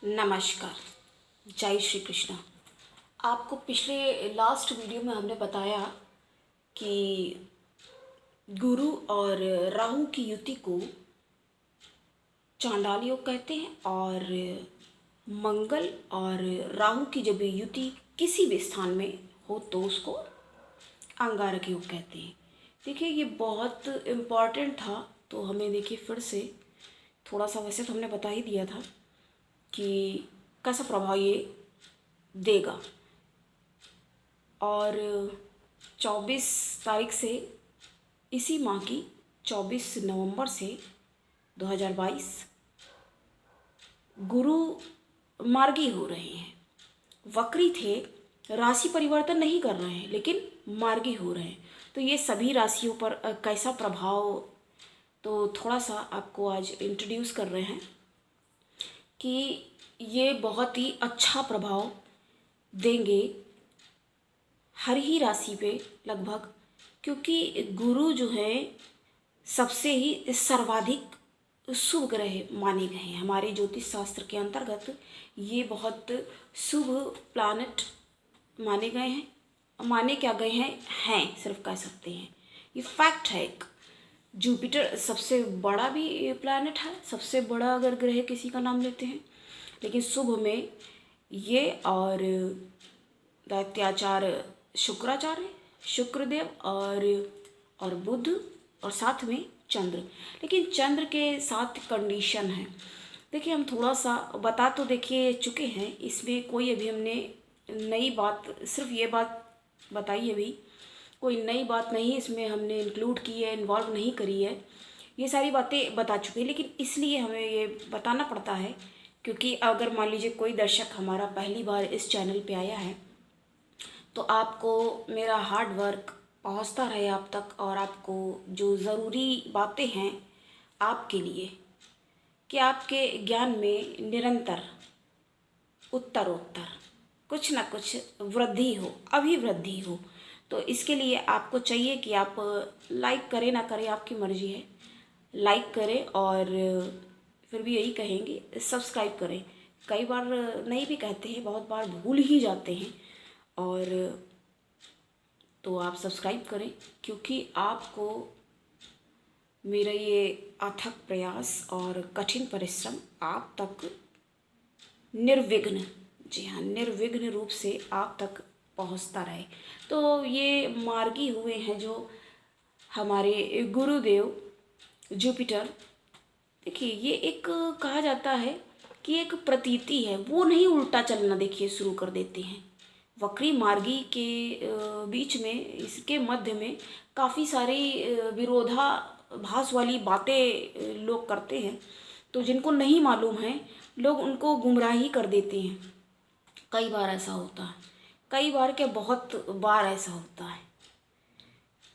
नमस्कार। जय श्री कृष्णा। आपको पिछले लास्ट वीडियो में हमने बताया कि गुरु और राहु की युति को चांडाल योग कहते हैं और मंगल और राहु की जब युति किसी भी स्थान में हो तो उसको अंगारक योग कहते हैं। देखिए ये बहुत इम्पॉर्टेंट था, तो हमें देखिए फिर से थोड़ा सा, वैसे तो हमने बता ही दिया था कि कैसा प्रभाव ये देगा। और 24 तारीख से, इसी माह की 24 नवंबर से 2022 गुरु मार्गी हो रहे हैं। वक्री थे, राशि परिवर्तन नहीं कर रहे हैं लेकिन मार्गी हो रहे हैं। तो ये सभी राशियों पर कैसा प्रभाव, तो थोड़ा सा आपको आज इंट्रोड्यूस कर रहे हैं कि ये बहुत ही अच्छा प्रभाव देंगे हर ही राशि पे लगभग, क्योंकि गुरु जो है सबसे ही सर्वाधिक शुभ ग्रह माने गए हैं हमारे ज्योतिष शास्त्र के अंतर्गत। ये बहुत शुभ प्लैनेट माने गए हैं। माने क्या गए हैं सिर्फ कह सकते हैं, ये फैक्ट है। एक जुपिटर सबसे बड़ा भी प्लैनेट है, सबसे बड़ा अगर ग्रह किसी का नाम लेते हैं, लेकिन शुभ में ये और दैत्याचार शुक्राचार्य, शुक्रदेव और बुध और साथ में चंद्र। लेकिन चंद्र के साथ कंडीशन है। देखिए हम थोड़ा सा बता तो देखिए चुके हैं, इसमें कोई अभी हमने नई बात, सिर्फ ये बात बताई, अभी कोई नई बात नहीं इसमें हमने इंक्लूड की है, इन्वॉल्व नहीं करी है। ये सारी बातें बता चुके हैं, लेकिन इसलिए हमें ये बताना पड़ता है क्योंकि अगर मान लीजिए कोई दर्शक हमारा पहली बार इस चैनल पे आया है तो आपको मेरा हार्ड वर्क पहुंचता रहे आप तक, और आपको जो ज़रूरी बातें हैं आपके लिए, कि आपके ज्ञान में निरंतर उत्तरोत्तर कुछ ना कुछ वृद्धि हो, अभिवृद्धि हो। तो इसके लिए आपको चाहिए कि आप लाइक करें, ना करें आपकी मर्ज़ी है, लाइक करें और फिर भी यही कहेंगे सब्सक्राइब करें। कई बार नहीं भी कहते हैं, बहुत बार भूल ही जाते हैं, और तो आप सब्सक्राइब करें क्योंकि आपको मेरा ये अथक प्रयास और कठिन परिश्रम आप तक निर्विघ्न, जी हाँ, निर्विघ्न रूप से आप तक पहुंचता रहे। तो ये मार्गी हुए हैं जो हमारे गुरुदेव जुपिटर। देखिए ये एक कहा जाता है कि एक प्रतीति है, वो नहीं उल्टा चलना देखिए शुरू कर देते हैं। वक्री मार्गी के बीच में, इसके मध्य में काफ़ी सारी विरोधाभास वाली बातें लोग करते हैं, तो जिनको नहीं मालूम है लोग उनको गुमराही कर देते हैं। कई बार ऐसा होता है, कई बार क्या बहुत बार ऐसा होता है।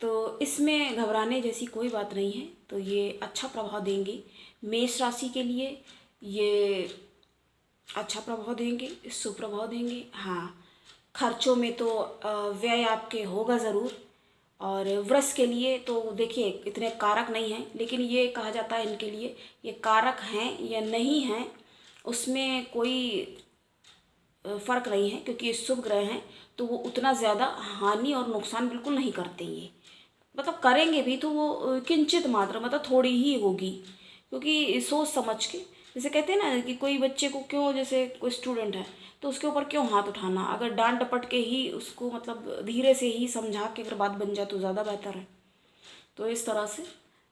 तो इसमें घबराने जैसी कोई बात नहीं है। तो ये अच्छा प्रभाव देंगे मेष राशि के लिए, ये अच्छा प्रभाव देंगे, शुभ प्रभाव देंगे। हाँ, खर्चों में तो व्यय आपके होगा ज़रूर। और वृष के लिए तो देखिए इतने कारक नहीं हैं, लेकिन ये कहा जाता है इनके लिए ये कारक हैं या नहीं हैं उसमें कोई फ़र्क नहीं है, क्योंकि ये शुभ ग्रह हैं तो वो उतना ज़्यादा हानि और नुकसान बिल्कुल नहीं करते। ये मतलब करेंगे भी तो वो किंचित मात्रा, मतलब थोड़ी ही होगी, क्योंकि सोच समझ के, जैसे कहते हैं ना कि कोई बच्चे को क्यों, जैसे कोई स्टूडेंट है तो उसके ऊपर क्यों हाथ उठाना, अगर डांट डपट के ही उसको, मतलब धीरे से ही समझा के अगर बात बन जाए तो ज़्यादा बेहतर है। तो इस तरह से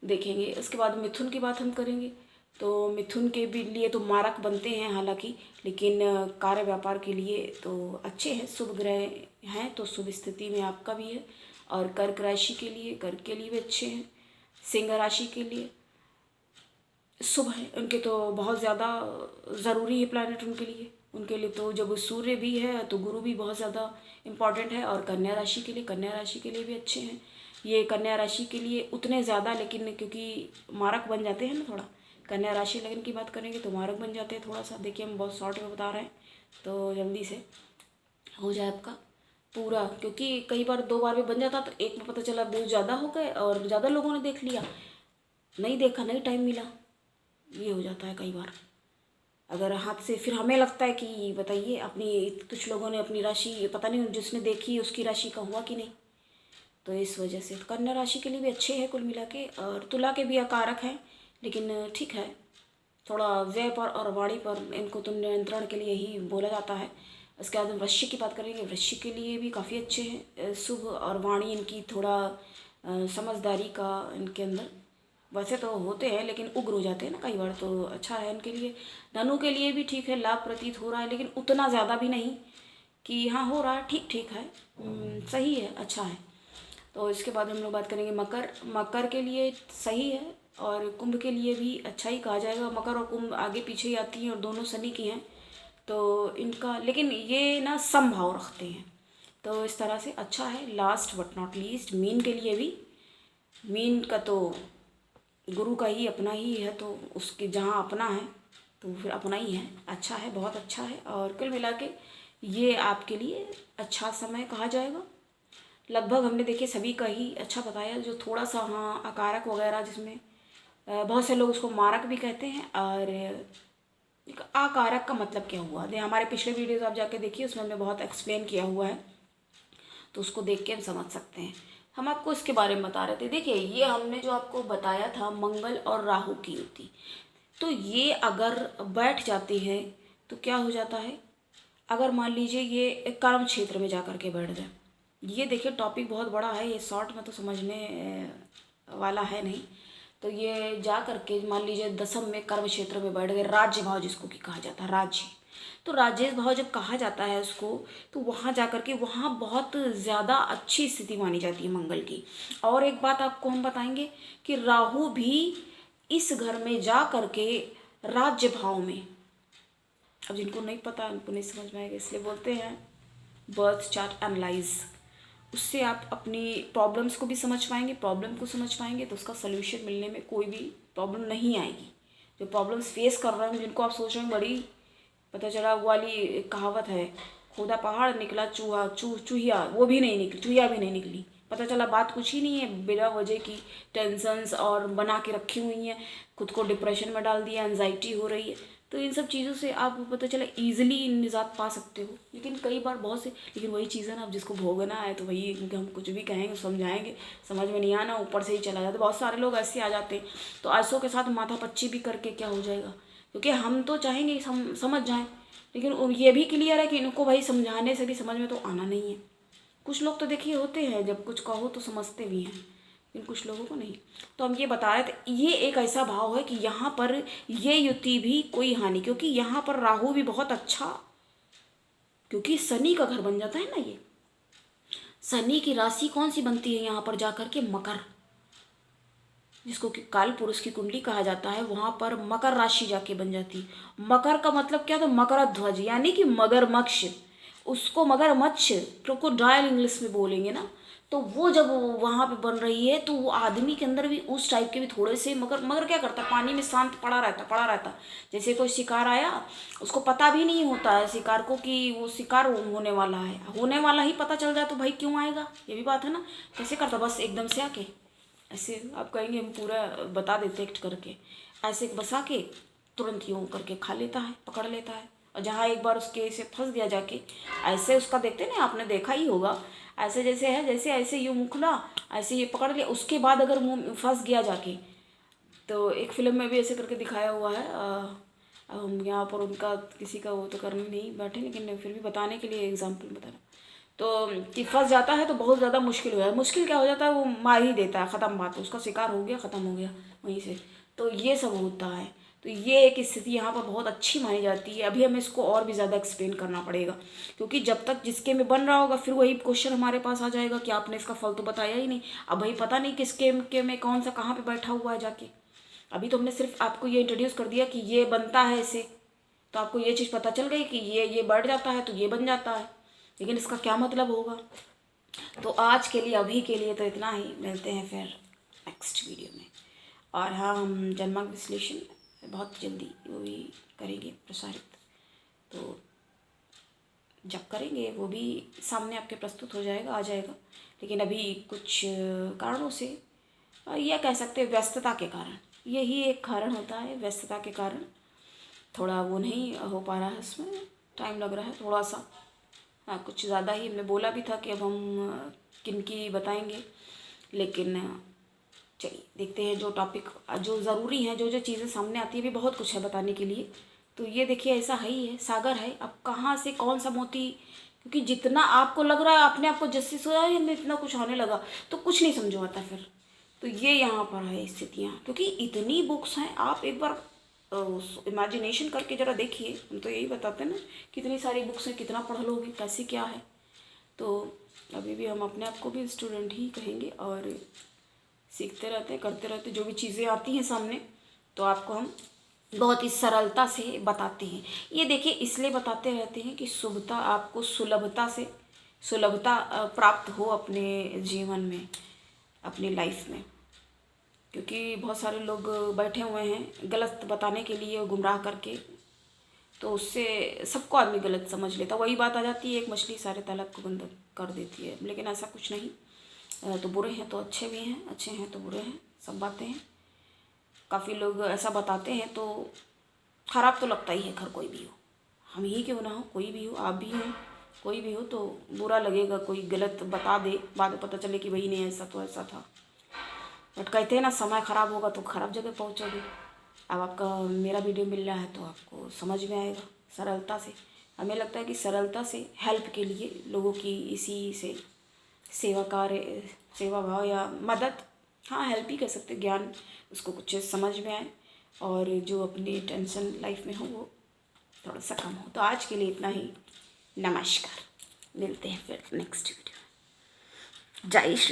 देखेंगे। उसके बाद मिथुन की बात हम करेंगे। तो मिथुन के भी लिए तो मारक बनते हैं हालांकि, लेकिन कार्य व्यापार के लिए तो अच्छे हैं, शुभ ग्रह हैं तो शुभ स्थिति में आपका भी है। और कर्क राशि के लिए, कर्क के लिए भी अच्छे हैं। सिंह राशि के लिए शुभ है, उनके तो बहुत ज़्यादा ज़रूरी है प्लैनेट उनके लिए तो जब सूर्य भी है तो गुरु भी बहुत ज़्यादा इम्पॉर्टेंट है। और कन्या राशि के लिए, कन्या राशि के लिए भी अच्छे हैं। ये कन्या राशि के लिए उतने ज़्यादा, लेकिन क्योंकि मारक बन जाते हैं ना थोड़ा, कन्या राशि लगन की बात करेंगे तो मारक बन जाते हैं थोड़ा सा। देखिए हम बहुत शॉर्ट में बता रहे हैं तो जल्दी से हो जाए आपका पूरा, क्योंकि कई बार 2 बार में बन जाता तो एक में पता चला व्यूज़ ज़्यादा हो गए और ज़्यादा लोगों ने देख लिया, नहीं देखा, नहीं टाइम मिला, ये हो जाता है कई बार। अगर हाथ से फिर हमें लगता है कि बताइए अपनी, कुछ लोगों ने अपनी राशि पता नहीं जिसने देखी उसकी राशि का हुआ कि नहीं, तो इस वजह से कन्या राशि के लिए भी अच्छे हैं कुल मिला के, और तुला के भी अकारक हैं, लेकिन ठीक है, थोड़ा व्यय पर और वाणी पर इनको तो नियंत्रण के लिए ही बोला जाता है। उसके बाद हम वृश्चिक की बात करेंगे, वृश्चिक के लिए भी काफ़ी अच्छे हैं, शुभ और वाणी इनकी थोड़ा समझदारी का इनके अंदर, वैसे तो होते हैं लेकिन उग्र हो जाते हैं ना कई बार, तो अच्छा है इनके लिए। धनु के लिए भी ठीक है, लाभ प्रतीत हो रहा है, लेकिन उतना ज़्यादा भी नहीं कि हाँ हो रहा है, ठीक ठीक है, सही है, अच्छा है। तो इसके बाद हम लोग बात करेंगे मकर। मकर के लिए सही है, और कुंभ के लिए भी अच्छा ही कहा जाएगा। मकर और कुंभ आगे पीछे ही आती हैं और दोनों शनि की हैं, तो इनका लेकिन ये ना समभाव रखते हैं, तो इस तरह से अच्छा है। Last but not least mean के लिए भी, मीन का तो गुरु का ही अपना ही है, तो उसके जहाँ अपना है तो फिर अपना ही है, अच्छा है, बहुत अच्छा है। और कुल मिला के ये आपके लिए अच्छा समय कहा जाएगा। लगभग हमने देखिए सभी का ही अच्छा बताया, जो थोड़ा सा हाँ अकारक वगैरह जिसमें बहुत से लोग उसको मारक भी कहते हैं, और आकारक का मतलब क्या हुआ, हमारे पिछले वीडियोस आप जाके देखिए, उसमें हमने बहुत एक्सप्लेन किया हुआ है, तो उसको देख के हम समझ सकते हैं। हम आपको इसके बारे में बता रहे थे, देखिए ये हमने जो आपको बताया था मंगल और राहु की युति, तो ये अगर बैठ जाती है तो क्या हो जाता है, अगर मान लीजिए ये कर्म क्षेत्र में जा कर के बैठ जाए, ये देखिए टॉपिक बहुत बड़ा है, ये शॉर्ट में तो समझने वाला है नहीं, तो ये जा करके मान लीजिए दसम में कर्म क्षेत्र में बैठ गए, राज्य भाव जिसको कि कहा जाता है राज्य, तो राजेश भाव जब कहा जाता है उसको, तो वहाँ जा कर के वहाँ बहुत ज़्यादा अच्छी स्थिति मानी जाती है मंगल की। और एक बात आपको हम बताएंगे कि राहु भी इस घर में जा कर के राज्य भाव में, अब जिनको नहीं पता उनको नहीं समझ में आएगा, इसलिए बोलते हैं बर्थ चार्ट एनालाइज, उससे आप अपनी प्रॉब्लम्स को भी समझ पाएंगे, प्रॉब्लम को समझ पाएंगे तो उसका सल्यूशन मिलने में कोई भी प्रॉब्लम नहीं आएगी। जो प्रॉब्लम्स फेस कर रहे हैं, जिनको आप सोच रहे हैं बड़ी, पता चला वो वाली एक कहावत है, खुदा पहाड़ निकला चूहा चूहिया, वो भी नहीं निकली, चूहिया भी नहीं निकली, पता चला बात कुछ ही नहीं है, बिना वजह की टेंशन्स और बना के रखी हुई हैं, खुद को डिप्रेशन में डाल दिया, एंजाइटी हो रही है, तो इन सब चीज़ों से आप पता चला ईजिली निजात पा सकते हो। लेकिन कई बार बहुत से, लेकिन वही चीज़ है ना, अब जिसको भोगना है तो वही, क्योंकि हम कुछ भी कहेंगे समझाएंगे, समझ में नहीं आना, ऊपर से ही चला जाता, बहुत सारे लोग ऐसे आ जाते हैं, तो ऐसों के साथ माथा पच्ची भी करके क्या हो जाएगा, क्योंकि हम तो चाहेंगे समझ जाएं, लेकिन ये भी क्लियर है कि इनको भाई समझाने से भी समझ में तो आना नहीं है। कुछ लोग तो देखिए होते हैं जब कुछ कहो तो समझते भी हैं, लेकिन कुछ लोगों को नहीं। तो हम ये बता रहे थे, ये एक ऐसा भाव है कि यहाँ पर ये युति भी कोई हानि, क्योंकि यहाँ पर राहु भी बहुत अच्छा, क्योंकि शनि का घर बन जाता है ना, ये शनि की राशि कौन सी बनती है यहाँ पर जाकर के, मकर, जिसको कि काल पुरुष की कुंडली कहा जाता है, वहां पर मकर राशि जाके बन जाती है। मकर का मतलब क्या, तो मकर ध्वज यानी कि मगरमच्छ, उसको मगरमच्छ क्रोकोडाइल इंग्लिश में बोलेंगे ना, तो वो जब वहां पे बन रही है तो वो आदमी के अंदर भी उस टाइप के भी थोड़े से, मगर मगर क्या करता है, पानी में शांत पड़ा रहता, जैसे कोई शिकार आया, उसको पता भी नहीं होता है शिकार को कि वो शिकार होने वाला है, होने वाला ही पता चल जाए तो भाई क्यों आएगा, ये भी बात है ना, कैसे करता, बस एकदम से आके ऐसे आप कहेंगे हम पूरा बता देते एक्ट करके, ऐसे बसा के तुरंत यूँ करके खा लेता है, पकड़ लेता है, और जहाँ एक बार उसके से फंस गया जाके, ऐसे उसका देखते ना, आपने देखा ही होगा, ऐसे जैसे है, जैसे ऐसे यूँ मुँह खुला, ऐसे ये पकड़ लिया, उसके बाद अगर मुँह फंस गया जाके, तो एक फिल्म में भी ऐसे करके दिखाया हुआ है। अब हम यहाँ पर उनका किसी का वो तो करने नहीं बैठे, लेकिन फिर भी बताने के लिए एग्जाम्पल बता रहा, तो कि फंस जाता है तो बहुत ज़्यादा मुश्किल हो जाता है, मुश्किल क्या हो जाता है, वो मार ही देता है, ख़त्म बात, उसका शिकार हो गया, ख़त्म हो गया वहीं से, तो ये सब होता है। तो ये एक स्थिति यहाँ पर बहुत अच्छी मानी जाती है। अभी हमें इसको और भी ज़्यादा एक्सप्लेन करना पड़ेगा, क्योंकि जब तक जिसके में बन रहा होगा फिर वही क्वेश्चन हमारे पास आ जाएगा कि आपने इसका फल तो बताया ही नहीं, अब भाई पता नहीं किसके के में कौन सा कहाँ पर बैठा हुआ है जाके। अभी तो हमने सिर्फ आपको ये इंट्रोड्यूस कर दिया कि ये बनता है ऐसे, तो आपको ये चीज़ पता चल गई कि ये बढ़ जाता है तो ये बन जाता है, लेकिन इसका क्या मतलब होगा। तो आज के लिए, अभी के लिए तो इतना ही, मिलते हैं फिर नेक्स्ट वीडियो में। और हाँ, हम जन्मांक विश्लेषण बहुत जल्दी वो भी करेंगे प्रसारित, तो जब करेंगे वो भी सामने आपके प्रस्तुत हो जाएगा, आ जाएगा, लेकिन अभी कुछ कारणों से, यह कह सकते हैं व्यस्तता के कारण, यही एक कारण होता है, व्यस्तता के कारण थोड़ा वो नहीं हो पा रहा है, इसमें टाइम लग रहा है थोड़ा सा। हाँ, कुछ ज़्यादा ही हमने बोला भी था कि अब हम किन की बताएंगे, लेकिन चलिए देखते हैं जो टॉपिक जो ज़रूरी है, जो जो चीज़ें सामने आती है, भी बहुत कुछ है बताने के लिए। तो ये देखिए ऐसा है ही है, सागर है, अब कहाँ से कौन सा मोती, क्योंकि जितना आपको लग रहा है अपने आप को जस्टिस हो जाए, हमें इतना कुछ होने लगा तो कुछ नहीं समझो आता फिर। तो ये यहाँ पर है स्थितियाँ, क्योंकि इतनी बुक्स हैं, आप एक बार इमेजिनेशन करके ज़रा देखिए। हम तो यही बताते हैं ना, कितनी सारी बुक्स हैं, कितना पढ़ लोगे, कैसे क्या है। तो अभी भी हम अपने आप को भी स्टूडेंट ही कहेंगे और सीखते रहते हैं, करते रहते, जो भी चीज़ें आती हैं सामने तो आपको हम बहुत ही सरलता से बताते हैं। ये देखिए इसलिए बताते रहते हैं कि सुलभता, आपको सुलभता प्राप्त हो अपने जीवन में, अपनी लाइफ में। क्योंकि बहुत सारे लोग बैठे हुए हैं गलत बताने के लिए, गुमराह करके, तो उससे सबको आदमी गलत समझ लेता। वही बात आ जाती है, एक मछली सारे तालाब को गंदा कर देती है, लेकिन ऐसा कुछ नहीं। तो बुरे हैं तो अच्छे भी हैं, अच्छे हैं तो बुरे हैं, सब बातें हैं। काफ़ी लोग ऐसा बताते हैं तो ख़राब तो लगता ही है, खैर कोई भी हो, हम ही क्यों ना हो, कोई भी हो, आप भी हैं, कोई भी हो, तो बुरा लगेगा। कोई गलत बता दे, बाद में पता चले कि भाई नहीं ऐसा तो ऐसा था। बट कहते हैं ना, समय ख़राब होगा तो ख़राब जगह पहुँचोगे। अब आपका मेरा वीडियो मिल रहा है तो आपको समझ में आएगा सरलता से। हमें लगता है कि सरलता से हेल्प के लिए लोगों की इसी से सेवा कार्य, सेवा भाव या मदद, हाँ हेल्प ही कर सकते, ज्ञान उसको कुछ समझ में आए और जो अपनी टेंशन लाइफ में हो वो थोड़ा सा कम हो। तो आज के लिए इतना ही, नमस्कार, मिलते हैं फिर नेक्स्ट वीडियो। जय श्री।